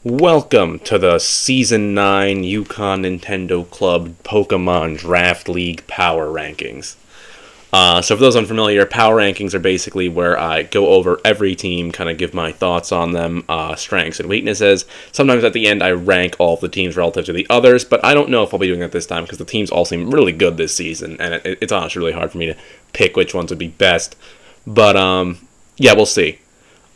Welcome to the Season 9 Yukon Nintendo Club Pokemon Draft League Power Rankings. So for those unfamiliar, Power Rankings are basically where I go over every team, kind of give my thoughts on them, strengths and weaknesses. Sometimes at the end I rank all of the teams relative to the others, but I don't know if I'll be doing that this time because the teams all seem really good this season, and it's honestly really hard for me to pick which ones would be best. But yeah, we'll see.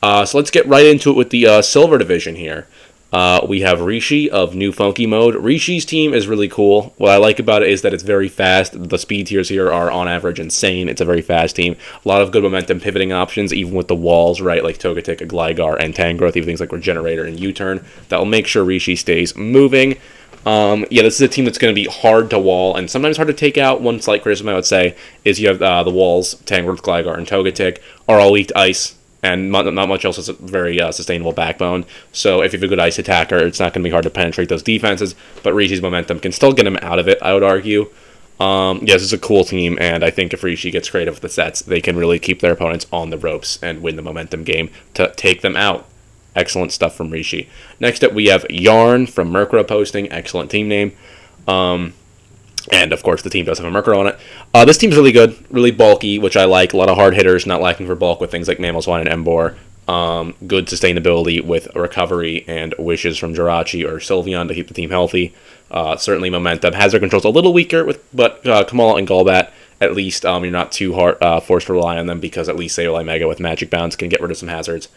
So let's get right into it with the Silver Division here. We have Rishi of New Funky Mode. Rishi's team is really cool. What I like about it is that it's very fast. The speed tiers here are on average insane. It's a very fast team. A lot of good momentum pivoting options, even with the walls, right? Like Togetic, Gligar, and Tangrowth, even things like Regenerator and U-Turn. That will make sure Rishi stays moving. Yeah, this is a team that's going to be hard to wall and sometimes hard to take out. One slight criticism I would say is you have the walls, Tangrowth, Gligar, and Togetic, are all weak to ice. And not much else is a very sustainable backbone. So if you have a good ice attacker, it's not going to be hard to penetrate those defenses. But Rishi's momentum can still get him out of it, I would argue. Yeah, this is a cool team, and I think if Rishi gets creative with the sets, they can really keep their opponents on the ropes and win the momentum game to take them out. Excellent stuff from Rishi. Next up, we have Yarn from Murkrow Posting. Excellent team name. And, of course, the team does have a Murkrow on it. This team's really good, really bulky, which I like. A lot of hard hitters, not lacking for bulk with things like Mamoswine and Emboar. Good sustainability with recovery and wishes from Jirachi or Sylveon to keep the team healthy. Certainly momentum. Hazard control's a little weaker, but Kamala and Golbat, at least you're not too hard forced to rely on them because at least Sableye Mega with Magic Bounce can get rid of some hazards.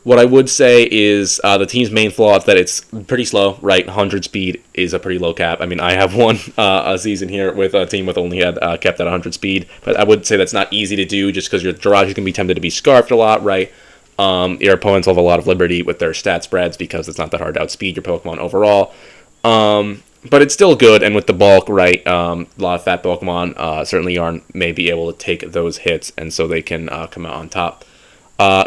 What I would say is the team's main flaw is that it's pretty slow, right? 100 speed is a pretty low cap. I mean, I have won a season here with a team with only had kept at 100 speed, but I would say that's not easy to do just because your Jirachi can be tempted to be scarfed a lot, right? Your opponents will have a lot of liberty with their stat spreads because it's not that hard to outspeed your Pokemon overall. But it's still good, and with the bulk, right, a lot of fat Pokemon, certainly Yarn may be able to take those hits, and so they can come out on top.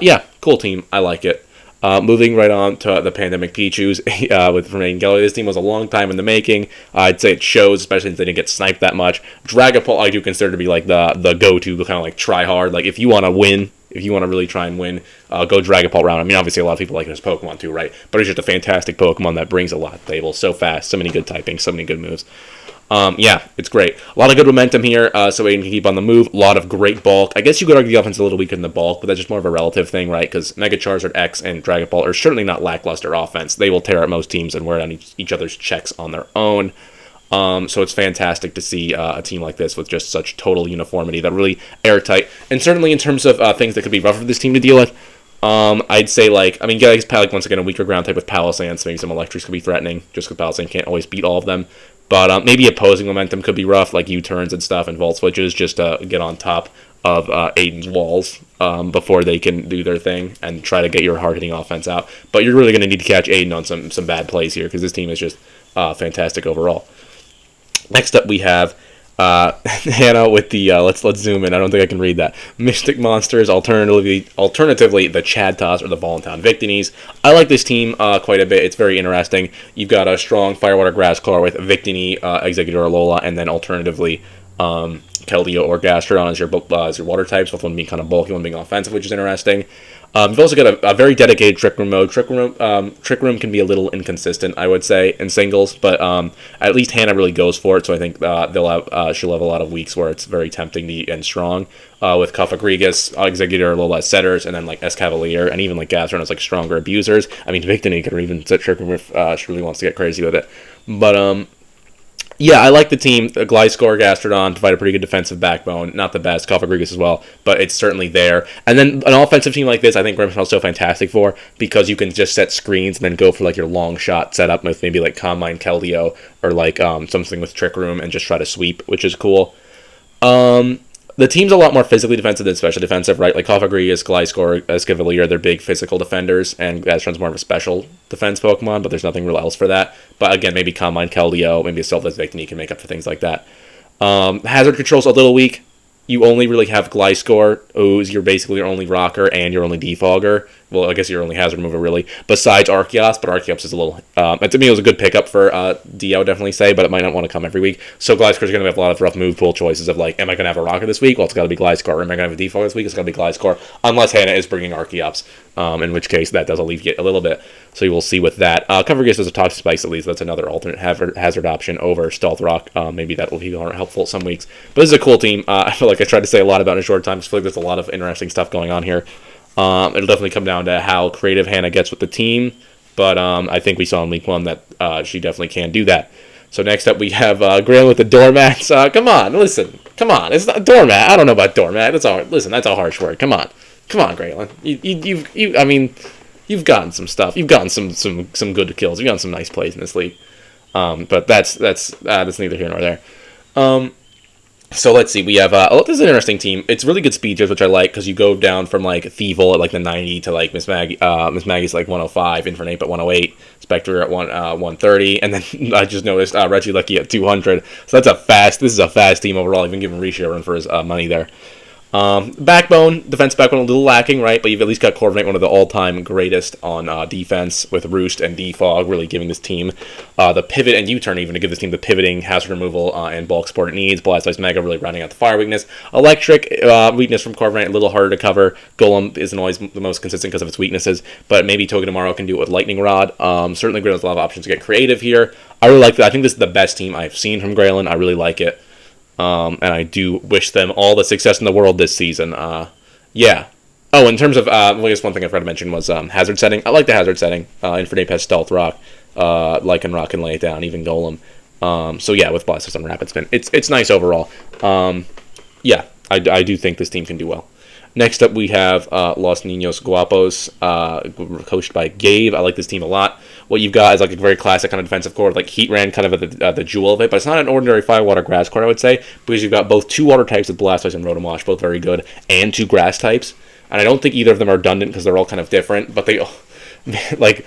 Yeah, cool team. I like it. Moving right on to the Pandemic Pichus with Remain Gelly. This team was a long time in the making. I'd say it shows, especially since they didn't get sniped that much. Dragapult I do consider to be like the go-to, kind of like try hard. Like if you want to win, if you want to really try and win, go Dragapult round. I mean, obviously a lot of people like his Pokemon too, right? But it's just a fantastic Pokemon that brings a lot to the table. So fast, so many good typings, so many good moves. Yeah, it's great. A lot of good momentum here, so Aiden can keep on the move. A lot of great bulk. I guess you could argue the offense is a little weaker than the bulk, but that's just more of a relative thing, right? Because Mega Charizard X and Dragon Ball are certainly not lackluster offense. They will tear at most teams and wear down each other's checks on their own. So it's fantastic to see a team like this with just such total uniformity that really airtight. And certainly in terms of things that could be rough for this team to deal with, I'd say, Galaxy's probably once again a weaker ground type with Palisand, so maybe some Electrics could be threatening, just because Palisand can't always beat all of them. But maybe opposing momentum could be rough, like U-turns and stuff and Volt Switches, just to get on top of Aiden's walls before they can do their thing and try to get your hard-hitting offense out. But you're really going to need to catch Aiden on some bad plays here, because this team is just fantastic overall. Next up, we have Hannah with the let's zoom in. I don't think I can read that. Mystic Monsters, alternatively the Chadtas or the Volantown Victinies. I like this team quite a bit. It's very interesting. You've got a strong Firewater Grassclaw with Victini, Exeggutor, Alola, and then alternatively Keldeo or Gastrodon as your water types, with one being kind of bulky, one being offensive, which is interesting. You've also got a very dedicated Trick Room mode. Trick Room can be a little inconsistent, I would say, in singles, but at least Hannah really goes for it, so I think she'll have a lot of weeks where it's very tempting and strong, with Cofagrigus, Exeggutor, Alola as setters, and then like Escavalier, and even like Gastrodon as like stronger abusers. I mean, Victini can even set Trick Room if she really wants to get crazy with it. But yeah, I like the team. Gliscor, Gastrodon provide a pretty good defensive backbone. Not the best, Cofagrigus as well, but it's certainly there. And then an offensive team like this, I think Grimmsnell's so fantastic for, because you can just set screens and then go for like your long shot setup with maybe like Combine Keldeo or like something with Trick Room and just try to sweep, which is cool. The team's a lot more physically defensive than special defensive, right? Like Cofagrigus, Gliscor, Escavalier, they're big physical defenders, and Gastrodon's more of a special defense Pokemon, but there's nothing real else for that. But again, maybe Combine Keldeo, maybe a Selfless Victini can make up for things like that. Hazard control's a little weak. You only really have Gliscor, who's basically your only rocker and your only defogger. well, I guess your only hazard remover really, besides Archeops, but Archeops is a little, to me it was a good pickup for D, I would definitely say, but it might not want to come every week. So Gliscor is going to have a lot of rough move pool choices of like, am I going to have a Rocket this week? Well, it's got to be Gliscor. Am I going to have a default this week? It's got to be Gliscor, unless Hannah is bringing Archeops, in which case that does alleviate a little bit. So you will see with that. Cover Geass is a Toxic Spikes at least. That's another alternate hazard option over Stealth Rock. Maybe that will be more helpful some weeks. But this is a cool team. I feel like I tried to say a lot about in a short time. I just feel like there's a lot of interesting stuff going on here. It'll definitely come down to how creative Hannah gets with the team. But I think we saw in week 1 that she definitely can do that. So next up we have Graylin with the Doormats. Come on, listen. Come on. It's not Doormat. I don't know about Doormat. Listen, that's a harsh word. Come on, Graylin. I mean, you've gotten some stuff. You've gotten some good kills. You've gotten some nice plays in this league. But that's neither here nor there. So let's see. We have this is an interesting team. It's really good speed tiers, which I like because you go down from like Thievul at like the 90 to like Miss Maggie's like 105, Infernape at 108, Spectre at 130, and then I just noticed Reggie Lucky at 200. So this is a fast team overall. Even giving Rishi a run for his money there. Defense backbone a little lacking, right? But you've at least got Corviknight, one of the all-time greatest on defense, with Roost and Defog really giving this team the pivot and U-turn even to give this team the pivoting, hazard removal, and bulk support it needs. Blastoise Mega really rounding out the fire weakness. Electric weakness from Corviknight, a little harder to cover. Golem isn't always the most consistent because of its weaknesses, but maybe Togedemaru can do it with Lightning Rod. Certainly Graylin has a lot of options to get creative here. I really like that. I think this is the best team I've seen from Graylin. I really like it. And I do wish them all the success in the world this season. Yeah. Oh, in terms of, I guess one thing I forgot to mention was hazard setting. I like the hazard setting. Infernape has Stealth Rock. Lycan Rock can lay it down, even Golem. So yeah, with Blastoise and Rapid Spin. It's nice overall. Yeah, I do think this team can do well. Next up, we have Los Niños Guapos, coached by Gabe. I like this team a lot. What you've got is like a very classic kind of defensive core, like Heatran, kind of the jewel of it, but it's not an ordinary fire, water, grass core, I would say, because you've got both 2 water types with Blastoise and Rotomosh, both very good, and 2 grass types. And I don't think either of them are redundant because they're all kind of different, but they, like,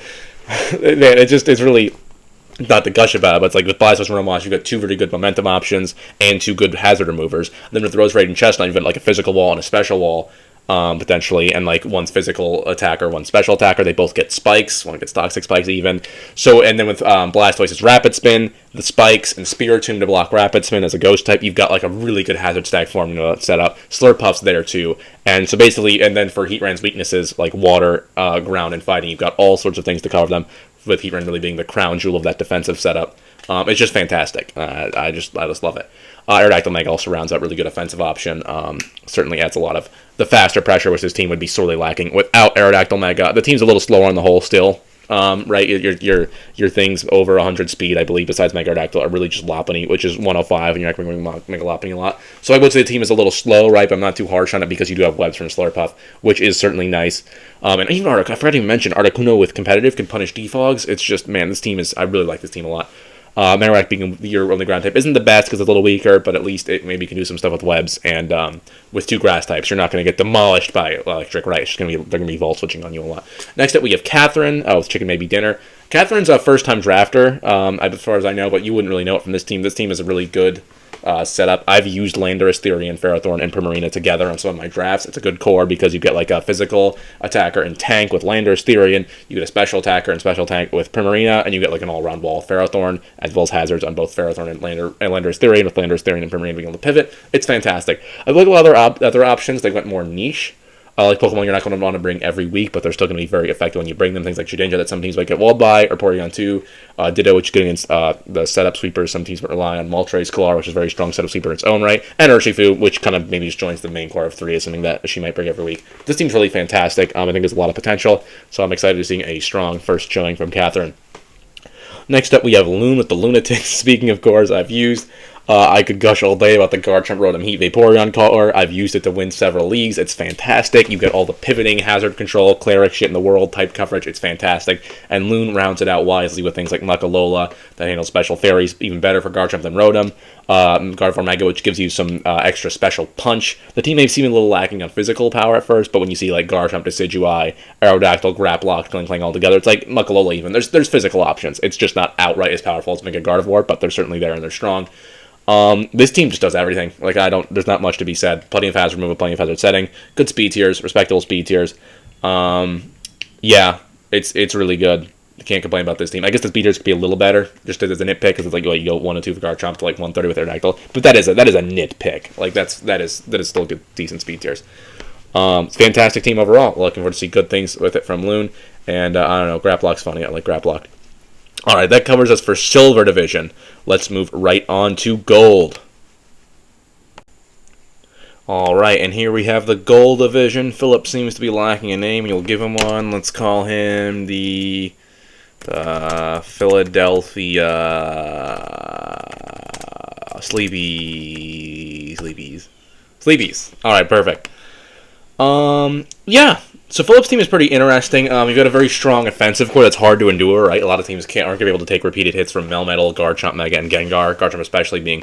it's really not to gush about it, but it's like with Blastoise and Rotomosh, you've got 2 very good momentum options and 2 good hazard removers. And then with Roserade and Chestnut, you've got like a physical wall and a special wall. Potentially, and like one's physical attacker, one special attacker. They both get spikes. One gets toxic spikes even. So, and then with Blastoise's Rapid Spin, the spikes and Spiritomb to block Rapid Spin as a ghost type, you've got like a really good hazard stack formula set up. Slurpuff's there too, and so basically, and then for Heatran's weaknesses like water, ground, and fighting, you've got all sorts of things to cover them. With Heatran really being the crown jewel of that defensive setup. It's just fantastic. I just love it. Aerodactyl Mega also rounds out really good offensive option. Certainly adds a lot of the faster pressure, which this team would be sorely lacking without Aerodactyl Mega. The team's a little slower on the whole still. Right, your things over 100 speed, I believe, besides Mega Aerodactyl, are really just Lopunny, which is 105, and you're not going to Mega Lopunny a lot. So I would say the team is a little slow, right, but I'm not too harsh on it because you do have webs from Slurpuff, which is certainly nice. And even I forgot to even mention, Articuno with competitive can punish Defogs. It's just, man, this team is, I really like this team a lot. Marowak being your only ground type isn't the best because it's a little weaker, but at least it maybe can do some stuff with webs. And with 2 grass types, you're not going to get demolished by electric, right? It's just they're going to be vault switching on you a lot. Next up, we have Catherine with Chicken Maybe Dinner. Catherine's a first-time drafter, as far as I know, but you wouldn't really know it from this team. This team is a really good setup. I've used Landorus, Therian, Ferrothorn, and Primarina together on some of my drafts. It's a good core because you get like a physical attacker and tank with Landorus, Therian. You get a special attacker and special tank with Primarina, and you get like an all-around wall Ferrothorn, as well as hazards on both Ferrothorn and Landorus, Therian, with Landorus, Therian, and Primarina being able to pivot. It's fantastic. I look at a lot of other options. They went more niche. Like Pokemon you're not going to want to bring every week, but they're still going to be very effective when you bring them. Things like Shedinja that some teams might get walled by, or Porygon 2. Ditto, which is good against the setup sweepers. Some teams might rely on Moltres, Kalar, which is a very strong setup sweeper in its own right. And Urshifu, which kind of maybe just joins the main core of 3 is something that she might bring every week. This team's really fantastic. I think there's a lot of potential, so I'm excited to see a strong first showing from Catherine. Next up, we have Loon with the Lunatics. Speaking of cores I've used, I could gush all day about the Garchomp Rotom Heat Vaporeon core. I've used it to win several leagues. It's fantastic. You get all the pivoting, hazard control, cleric shit in the world, type coverage. It's fantastic. And Loon rounds it out wisely with things like Muckalola that handles special fairies even better for Garchomp than Rotom. Gardevoir Mega, which gives you some extra special punch. The team may seem a little lacking on physical power at first, but when you see like Garchomp, Decidueye, Aerodactyl, Graplock, playing all together, it's like Muckalola even. There's physical options. It's just not outright as powerful as Mega Gardevoir, but they're certainly there and they're strong. This team just does everything. Like, there's not much to be said. Plenty of hazard removal, plenty of hazard setting. Good speed tiers, respectable speed tiers. Yeah, it's really good. I can't complain about this team. I guess the speeders could be a little better, just as a nitpick, because it's like you go 102 for Garchomp to like 130 with Aerodactyl. But that is a nitpick. Like that is still good, decent speed tiers. It's a fantastic team overall. Looking forward to see good things with it from Loon. And I don't know, Graplock's funny. I like Graplock. All right, that covers us for Silver Division. Let's move right on to Gold. All right, and here we have the Gold Division. Philip seems to be lacking a name. You'll give him one. Let's call him the Philadelphia Sleepies. All right, perfect. Yeah. So Phillips' team is pretty interesting. You've got a very strong offensive core that's hard to endure, right? A lot of teams aren't going to be able to take repeated hits from Melmetal, Garchomp, Mega, and Gengar. Garchomp especially being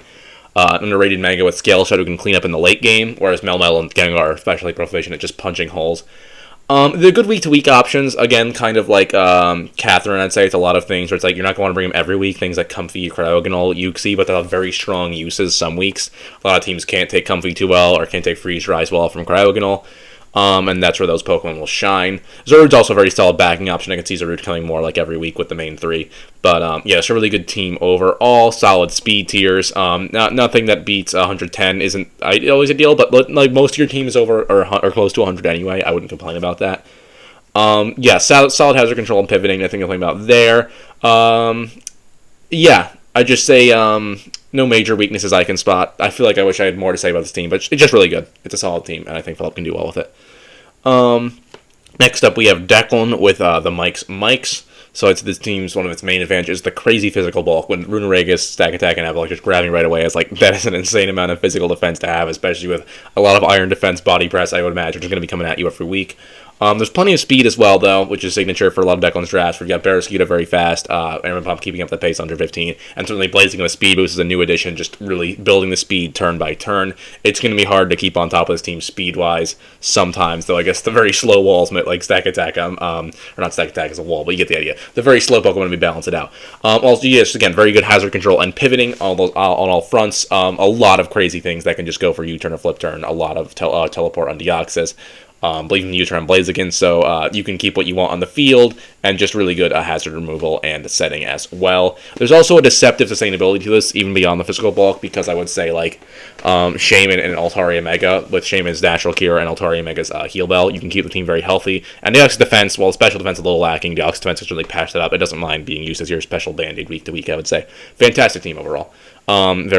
underrated Mega with Scale Shot who can clean up in the late game, whereas Melmetal and Gengar are especially proficient at just punching holes. They're good week-to-week options. Again, kind of like Catherine, I'd say. It's a lot of things where it's like you're not going to want to bring them every week. Things like Comfey, Cryogonal, Uxie, but they'll have very strong uses some weeks. A lot of teams can't take Comfey too well or can't take Freeze Dry as well from Cryogonal. And that's where those Pokemon will shine. Zerud's also a very solid backing option. I can see Zerud coming more like every week with the main three. But yeah, it's a really good team overall. Solid speed tiers. Nothing that beats 110 isn't always ideal, but like most of your team is over or close to 100 anyway. I wouldn't complain about that. Yeah, solid hazard control and pivoting. Nothing to complain about there. Yeah, I just say no major weaknesses I can spot. I feel like I wish I had more to say about this team, but it's just really good. It's a solid team, and I think Philip can do well with it. Next up, we have Declan with the Mikes. So it's this team's one of its main advantages, the crazy physical bulk. When Runeragus, Stack Attack, and Avalanche just grabbing right away, it's like that is an insane amount of physical defense to have, especially with a lot of Iron Defense body press, I would imagine, which is going to be coming at you every week. There's plenty of speed as well, though, which is signature for a lot of Declan's drafts. We've got Barraskewda very fast, Aaron Pump keeping up the pace under 15, and certainly Blazing with Speed Boost is a new addition, just really building the speed turn by turn. It's going to be hard to keep on top of this team speed-wise sometimes, though I guess the very slow walls, like Stack Attack, or not Stack Attack as a wall, but you get the idea. The very slow Pokemon to balance it out. Also, yes, again, very good hazard control and pivoting on all fronts. A lot of crazy things that can just go for U-turn or flip turn. A lot of teleport on Deoxys. Believing the U-turn Blaziken, so you can keep what you want on the field, and just really good hazard removal and setting as well. There's also a deceptive sustainability to this, even beyond the physical bulk, because I would say, like, Shaman and Altaria Mega, with Shaman's Natural Cure and Altaria Mega's Heal Bell, you can keep the team very healthy. And Deoxys Defense, while special defense is a little lacking, Deoxys Defense has really patched it up. It doesn't mind being used as your special band-aid week to week, I would say. Fantastic team overall. And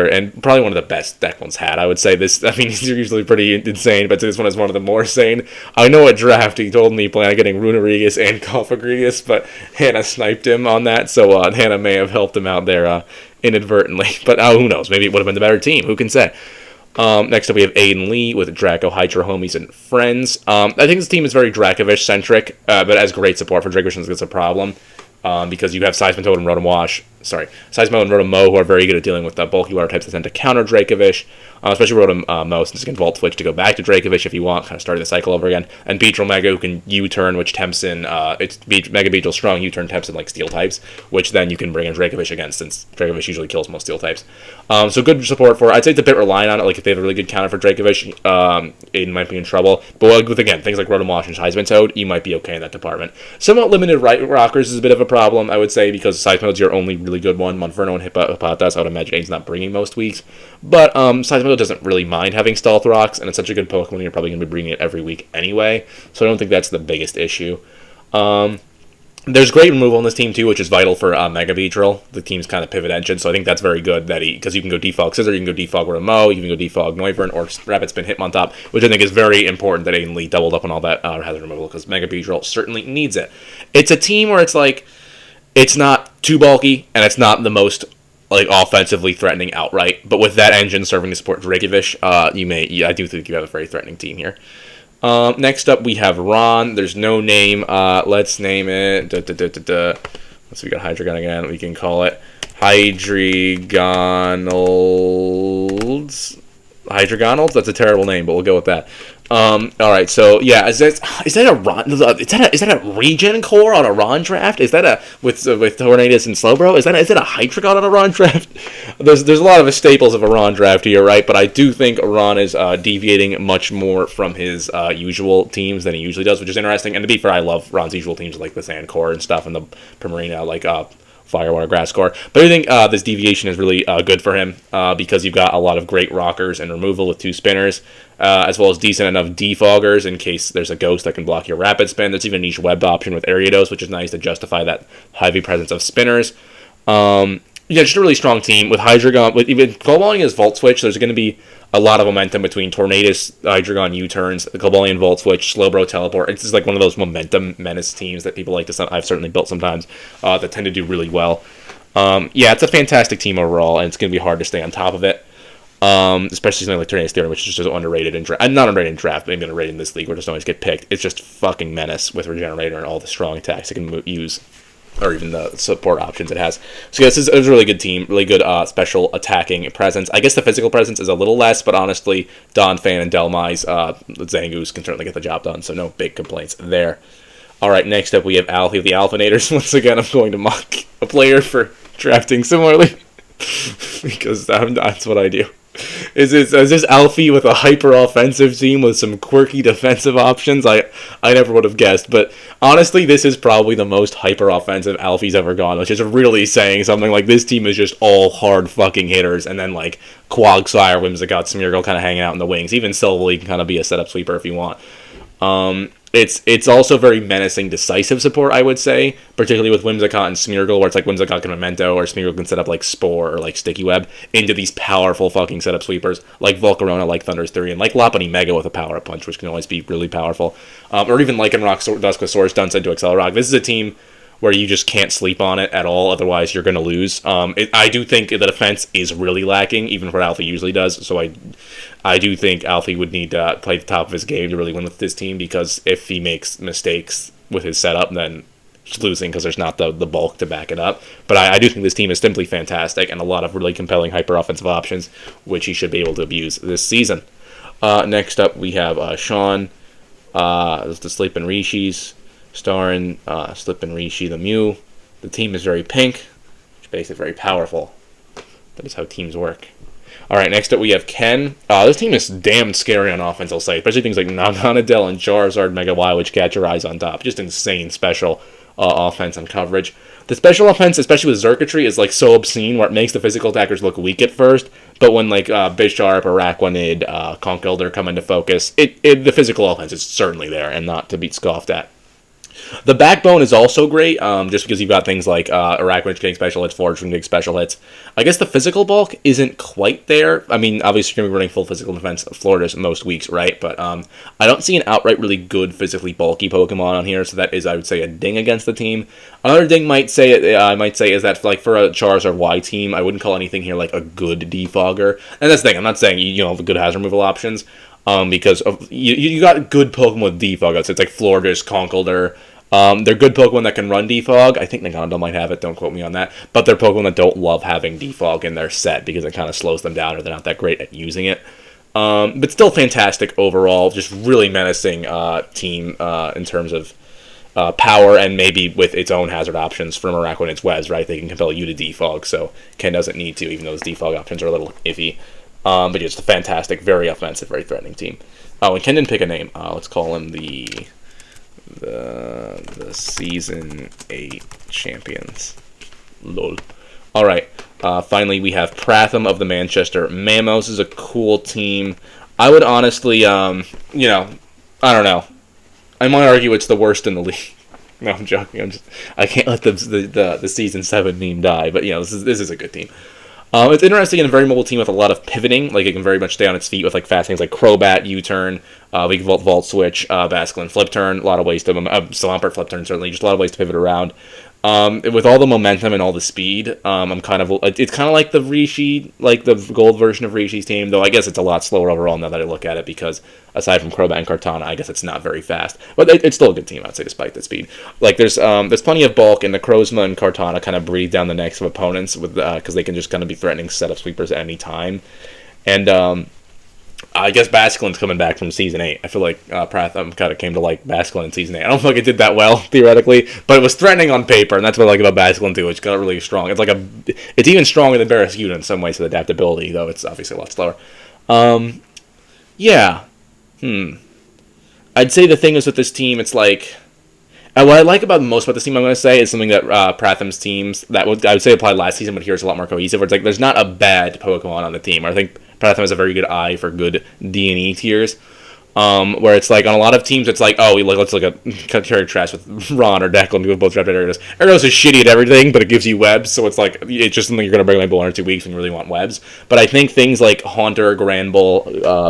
probably one of the best Declan's had. I would say this. I mean, these are usually pretty insane, but this one is one of the more sane. I know at draft he told me he planned on getting Runerigus and Cofagrigus, but Hannah sniped him on that, so Hannah may have helped him out there inadvertently. But who knows? Maybe it would have been the better team. Who can say? Next up, we have Aiden Lee with Draco, Hydro, Homies, and Friends. I think this team is very Dracovish-centric, but has great support for Dracovish since it's a problem. Because you have Seismitoad and Seismo and Rotom-Mow, who are very good at dealing with the bulky water types that tend to counter Dracovish, especially Rotom-Mow, since you can Volt Switch to go back to Dracovish if you want, kind of starting the cycle over again, and Beedrill Mega, who can U-turn, which tempts in, Mega Beedrill strong U-turn tempts in, like, Steel types, which then you can bring in Dracovish against, since Dracovish usually kills most Steel types. So good support for it. I'd say it's a bit reliant on it, like, if they have a really good counter for Dracovish, Aiden might be in trouble, but with, again, things like Rotom-Wash and Seismitoad, you might be okay in that department. Somewhat limited rockers is a bit of a problem, I would say, because Seismitoad's your only really good one. Monferno and Hippopotas, I would imagine Aiden's not bringing most weeks. But Seismitoad doesn't really mind having Stealth Rocks, and it's such a good Pokemon, you're probably going to be bringing it every week anyway, so I don't think that's the biggest issue. There's great removal on this team, too, which is vital for Mega Beedrill, the team's kind of pivot engine, so I think that's very good, that because you can go Defog Scissor, you can go Defog Rotom-Mow, you can go Defog Noivern, or Rapid Spin Hitmontop, which I think is very important that Aiden Lee doubled up on all that hazard removal, because Mega Beedrill certainly needs it. It's a team where it's like, it's not too bulky, and it's not the most offensively threatening outright. But with that engine serving to support Dracovish, I do think you have a very threatening team here. Next up, we have Ron. There's no name. Let's name it. Let's see, we got Hydreigon again. We can call it Hydreigonalds. Hydreigonalds? That's a terrible name, but we'll go with that. All right. So yeah, is that a Ron? Is that a regen core on a Ron draft? Is that a with Tornadus and Slowbro? Is that a Hydreigon on a Ron draft? There's a lot of staples of a Ron draft here, right? But I do think Ron is deviating much more from his usual teams than he usually does, which is interesting. And to be fair, I love Ron's usual teams like the Sand Core and stuff, and the Primarina Fire, Water, Grass core. But I think this deviation is really good for him because you've got a lot of great rockers and removal with 2 spinners, as well as decent enough defoggers in case there's a ghost that can block your rapid spin. There's even a niche webbed option with Ariados, which is nice to justify that heavy presence of spinners. Just a really strong team with Hydreigon. With even Cobalion is Volt Switch, there's going to be a lot of momentum between Tornadus, Hydreigon U-turns, the Cobalion Volt Switch, Slowbro Teleport. It's just like one of those momentum menace teams that people like to. I've certainly built sometimes that tend to do really well. It's a fantastic team overall, and it's going to be hard to stay on top of it. Especially something like Tornadus Theory, which is just underrated in draft. Not underrated in draft, maybe underrated in this league, where it doesn't always get picked. It's just fucking menace with Regenerator and all the strong attacks it can use, or even the support options it has. So this is a really good team, really good special attacking presence. I guess the physical presence is a little less, but honestly, Donphan and Delmise, Zangoose can certainly get the job done, so no big complaints there. All right, next up we have Alfie of the Alphanators. Once again, I'm going to mock a player for drafting similarly, because that's what I do. Is this Alfie with a hyper offensive team with some quirky defensive options? I never would have guessed, but honestly, this is probably the most hyper offensive Alfie's ever gone, which is really saying something. Like, this team is just all hard fucking hitters, and then like Quagsire, Whimsicott, Smeargle kind of hanging out in the wings. Even Silvally can kind of be a setup sweeper if you want. It's also very menacing, decisive support, I would say, particularly with Whimsicott and Smeargle, where it's like Whimsicott can Memento, or Smeargle can set up like Spore or like Sticky Web into these powerful fucking setup sweepers, like Volcarona, like Thunder's Theory, and like Lopunny Mega with a Power-Up Punch, which can always be really powerful. Or even Lycanroc Dusk with Source Dance into Accelerock. This is a team where you just can't sleep on it at all, otherwise you're going to lose. I do think the defense is really lacking, even for Alfie usually does, so I do think Alfie would need to play the top of his game to really win with this team, because if he makes mistakes with his setup, then he's losing because there's not the bulk to back it up. But I do think this team is simply fantastic, and a lot of really compelling hyper-offensive options, which he should be able to abuse this season. Next up, we have Sean, the Sleeping Rishis, starring Slippin' Rishi the Mew. The team is very pink, which makes it very powerful. That is how teams work. Alright, next up we have Ken. This team is damn scary on offense, I'll say. Especially things like Naganadel and Charizard Mega Y, which catch your eyes on top. Just insane special offense and coverage. The special offense, especially with Xurkitree, is like so obscene where it makes the physical attackers look weak at first, but when like Bisharp, Araquanid, Conkeldurr come into focus, the physical offense is certainly there and not to be scoffed at. The backbone is also great, just because you've got things like Araquanid getting special hits, Forge getting special hits. I guess the physical bulk isn't quite there. I mean, obviously you're going to be running full physical defense Florida's most weeks, right? But I don't see an outright really good physically bulky Pokemon on here, so that is, I would say, a ding against the team. Another ding I might say is that like for a Charizard Y team, I wouldn't call anything here like a good defogger. And that's the thing, I'm not saying you don't have good hazard removal options, because you got good Pokemon with defog. So it's like Florida's, Conkeldurr. They're good Pokemon that can run defog. I think Naganadel might have it, don't quote me on that. But they're Pokemon that don't love having defog in their set because it kind of slows them down or they're not that great at using it. But still fantastic overall. Just really menacing team in terms of power, and maybe with its own hazard options from Araquanid's webs, right? They can compel you to defog, so Ken doesn't need to, even though those defog options are a little iffy. But just a fantastic, very offensive, very threatening team. Oh, and Ken didn't pick a name. Let's call him the Season 8 champions. Lol. Alright, finally we have Pratham of the Manchester Mamos. This is a cool team. I would honestly, I don't know. I might argue it's the worst in the league. No, I'm joking. I can't let the Season 7 meme die, but this is a good team. It's interesting and a very mobile team with a lot of pivoting. Like, it can very much stay on its feet with like fast things like Crobat, U-turn, League Volt Switch, Basculin Flip Turn. A lot of ways to Swampert Flip Turn, certainly. Just a lot of ways to pivot around. With all the momentum and all the speed, it's kind of like the Rishi, like the gold version of Rishi's team. Though I guess it's a lot slower overall now that I look at it, because aside from Crobat and Kartana, I guess it's not very fast. But it's still a good team, I'd say, despite the speed. Like, there's plenty of bulk, and the Crozma and Kartana kind of breathe down the necks of opponents with because they can just kind of be threatening setup sweepers at any time. And I guess Basculin's coming back from Season 8. I feel like Pratham kind of came to like Basculin in Season 8. I don't feel like it did that well, theoretically, but it was threatening on paper, and that's what I like about Basculin, too. It's got really strong. It's even stronger than Barraskewda in some ways with adaptability, though it's obviously a lot slower. Yeah. I'd say the thing is with this team, it's like... what I like about most about this team, I'm going to say, is something that Pratham's teams, I would say applied last season, but here it's a lot more cohesive, where it's like there's not a bad Pokemon on the team. I think Pratham has a very good eye for good D&E tiers. Where it's like on a lot of teams, it's like, let's look at carry trash with Ron or Declan, who have both drafted Gyarados. Gyarados is shitty at everything, but it gives you webs, so it's like it's just something you're going to bring like 1 or 2 weeks when you really want webs. But I think things like Haunter, Granbull,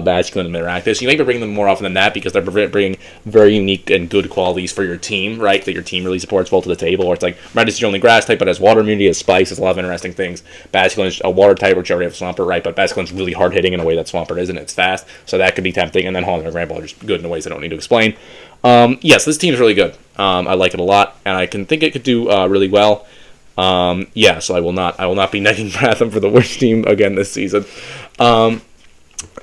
Basculin, and Maractus, you might be bringing them more often than that because they're bringing very unique and good qualities for your team, right? That your team really supports well to the table. Where it's like Maractus is your only grass type, but has water immunity, has spice, has a lot of interesting things. Basculin is a water type, which already have Swampert, right? But Basculin's really hard hitting in a way that Swampert isn't. It's fast, so that could be tempting. And then Haunter and Granbull are just good in a way I don't need to explain. Yes, this team is really good. I like it a lot, and I can think it could do really well. So I will not be negging Pratham for the worst team again this season. And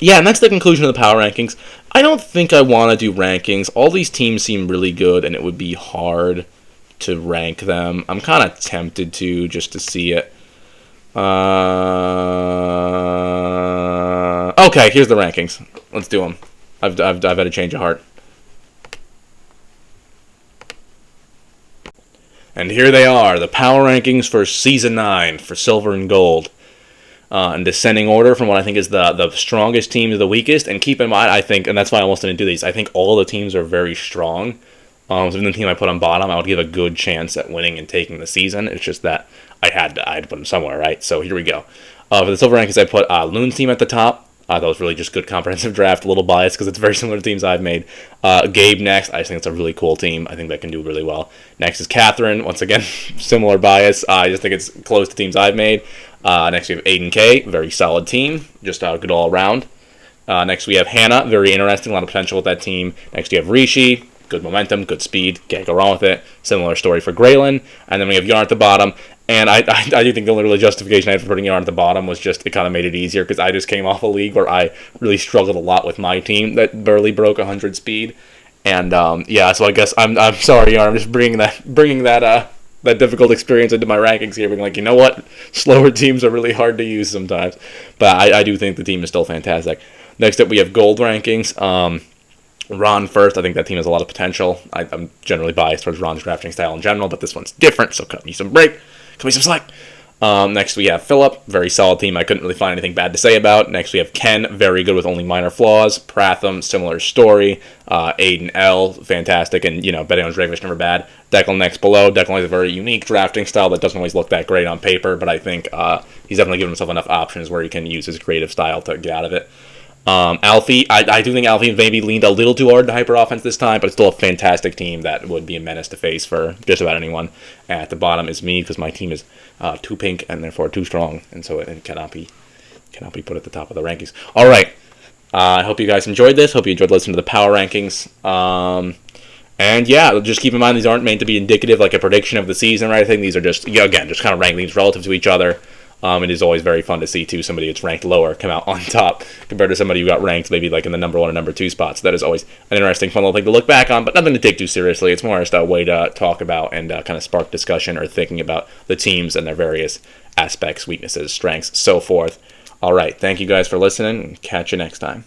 that's the conclusion of the power rankings. I don't think I want to do rankings. All these teams seem really good, and it would be hard to rank them. I'm kind of tempted to just to see it. Okay, here's the rankings. Let's do them. I've had a change of heart. And here they are, the power rankings for Season 9 for Silver and Gold. In descending order from what I think is the strongest team to the weakest. And keep in mind, I think, and that's why I almost didn't do these, I think all the teams are very strong. So even the team I put on bottom, I would give a good chance at winning and taking the season. It's just that I had to put them somewhere, right? So here we go. For the Silver rankings, I put Loon's team at the top. That was really just good comprehensive draft. A little biased because it's very similar to teams I've made. Gabe next. I just think it's a really cool team. I think that can do really well. Next is Catherine. Once again, similar bias. I just think it's close to teams I've made. Next we have Aiden K. Very solid team. Just good all around. Next we have Hannah. Very interesting. A lot of potential with that team. Next we have Rishi. Good momentum, good speed. Can't go wrong with it. Similar story for Graylin. And then we have Yarn at the bottom. And I do think the only really justification I had for putting Yarn at the bottom was just it kind of made it easier because I just came off a league where I really struggled a lot with my team that barely broke 100 speed. And so I guess I'm sorry, Yarn. I'm just bringing that difficult experience into my rankings here, being like, you know what, slower teams are really hard to use sometimes. But I do think the team is still fantastic. Next up, we have gold rankings. Ron first. I think that team has a lot of potential. I'm generally biased towards Ron's drafting style in general, but this one's different, so cut me some break. Cut me some slack. Next we have Philip, very solid team. I couldn't really find anything bad to say about. Next we have Ken, very good with only minor flaws. Pratham, similar story. Aiden L, fantastic, and betting on Dracovish never bad. Declan next below. Declan has a very unique drafting style that doesn't always look that great on paper, but I think he's definitely given himself enough options where he can use his creative style to get out of it. Alfie, I do think Alfie maybe leaned a little too hard to hyper offense this time, but it's still a fantastic team that would be a menace to face for just about anyone. At the bottom is me because my team is too pink and therefore too strong, and so it cannot be put at the top of the rankings. All right, I hope you guys enjoyed this. Hope you enjoyed listening to the power rankings. And yeah, just keep in mind these aren't meant to be indicative like a prediction of the season or anything. These are just again just kind of ranking these relative to each other. It is always very fun to see, too, somebody that's ranked lower come out on top compared to somebody who got ranked maybe like in the number 1 or number 2 spots. That is always an interesting, fun little thing to look back on, but nothing to take too seriously. It's more just a way to talk about and kind of spark discussion or thinking about the teams and their various aspects, weaknesses, strengths, so forth. All right, thank you guys for listening, and catch you next time.